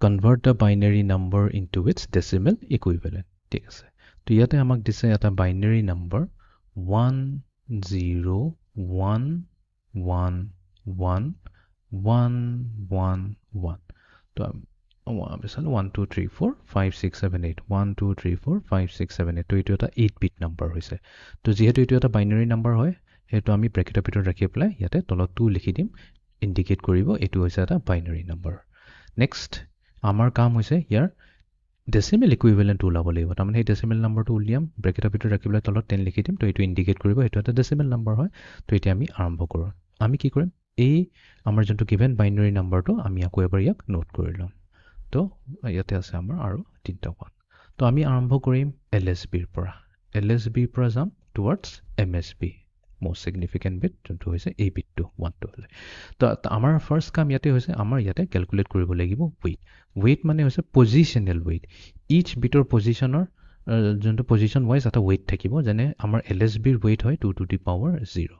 convert the binary number into its decimal equivalent. ঠিক আছে তো ইয়াতে আমাক দিছে এটা binary number 1011111 তো 1 2 3 4 5 6 7 8 1 2 3 4 5 6 7 8 তো এইটো এটা 8 বিট নাম্বাৰ হৈছে তো যেহেতু এইটো এটা বাইনাৰী নাম্বাৰ হয় হেতু আমি ব্ৰেকেটৰ ভিতৰত ৰাখি পেলাই ইয়াতে তলত 2 লিখি দিম ইন্ডিকেট কৰিব এইটো হৈছে এটা বাইনাৰী নাম্বাৰ নেক্সট আমাৰ কাম হৈছে ইয়াৰ decimal equivalent ওলাব লাগিব তাৰমানে এই decimal numberটো উলিয়াম ব্ৰেকেটৰ ভিতৰত ৰাখি পেলাই তলত 10 লিখি দিম তো এইটো ইন্ডিকেট কৰিব এইটো এটা decimal number হয় তো এতিয়া আমি আৰম্ভ কৰোঁ আমি কি কৰিম এই আমাৰ যোনটো given binary numberটো আমি আকৌ এবাৰ ইয়াক নোট কৰি লম তো ইয়াতে আছে আমাৰ আৰু তিনটা ওৱান তো আমি আৰম্ভ কৰিম LSB ৰ পৰা যাম towards MSB most significant bit যোনটো হৈছে এই বিটটো 1 টো হলে তো আমাৰ ফাৰ্স্ট কাম ইয়াতে হৈছে আমাৰ ইয়াতে ক্যালকুলেট কৰিব লাগিব weight মানে হৈছে positional weight each bitor positioner যোনটো position wise এটা weight থাকিব যেনে আমাৰ LSB ৰ weight হয় 2 to the power 0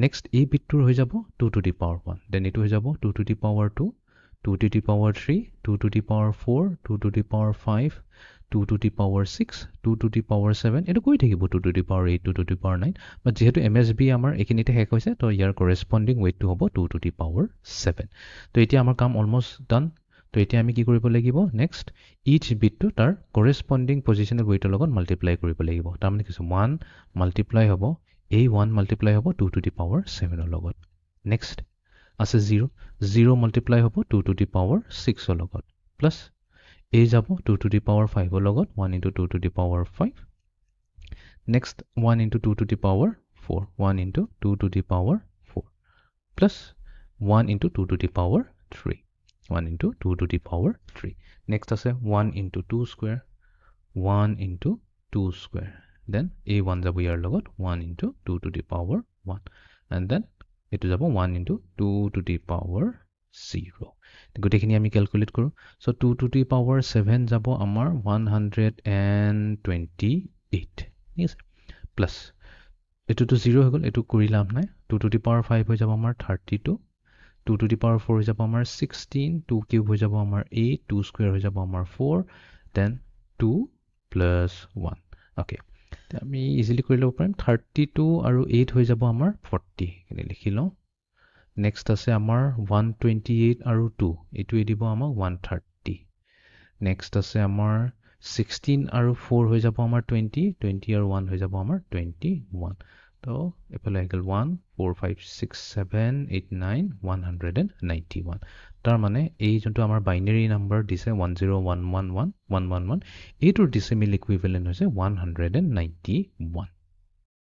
next এই বিটটোৰ হৈ যাব 2 to the power 1 then এটো হৈ যাব 2 to the power 2 2 to the power 3 2 to the power 4 2 to the power 5 2 to the power 6 2 to the power 7 এটো কই থাকিব 2 to the power 8 2 to the power 9 বাট যেহেতু MSB আমাৰ একিনিতে হেক হৈছে তো ইয়াৰ corresponding weight টো হ'ব 2 to the power 7 তো এতিয়া আমাৰ কাম অলমোস্ট ডান তো এতিয়া আমি কি কৰিব লাগিব নেক্সট each bit to তাৰ corresponding positional weight লগত multiply কৰিব লাগিব তাৰমানে কিছু 1 multiply হ'ব এই 1 multiply হ'ব 2 to the power 7 ৰ লগত নেক্সট আছে 0 multiply হ'ব 2 to the power 6 ৰ লগত প্লাস a যাব 2 to the power 5 ৰ লগত 1 into 2 to the power 5 next 1 into 2 to the power 4 1 into 2 to the power 4 plus 1 into 2 to the power 3 1 into 2 to the power 3 next আছে 1 into 2 square 1 into 2 square then a1 যাব ইয়াৰ লগত 1 into 2 to the power 1 and then এটো যাব 1 into 2 to the power 0 গটেখিনি আমি calculate কৰো so 2 to the power 7 যাব আমাৰ 128 yes plus এটো তো 0 হৈ গল এটো কৰিলাম নাই 2 to the power 5 হৈ যাব আমাৰ 32 2 to the power 4 হৈ যাব আমাৰ 16 2 কিউব হৈ যাব আমাৰ 8 2 স্কয়াৰ হৈ যাব আমাৰ 4 then 2 plus 1 okay আমি ইজিলি কৰি লব পাৰিম 32 আৰু 8 হৈ যাব আমাৰ 40 এনে লিখি লওঁ next আছে আমাৰ 128 আৰু 2 এটো এদিব আমাৰ 130 next আছে আমাৰ 16 আৰু 4 হৈ যাব আমাৰ 20 20 আৰু 1 হৈ যাব আমাৰ 21 তো এফালে আহিল 1 4 5 6 7 8 9 191 তাৰ মানে এই যোনটো আমাৰ বাইনাৰী নাম্বাৰ দিছে 1011111 এইটোৰ ডেসিমেল ইকুইভ্যালেন্ট হৈছে 191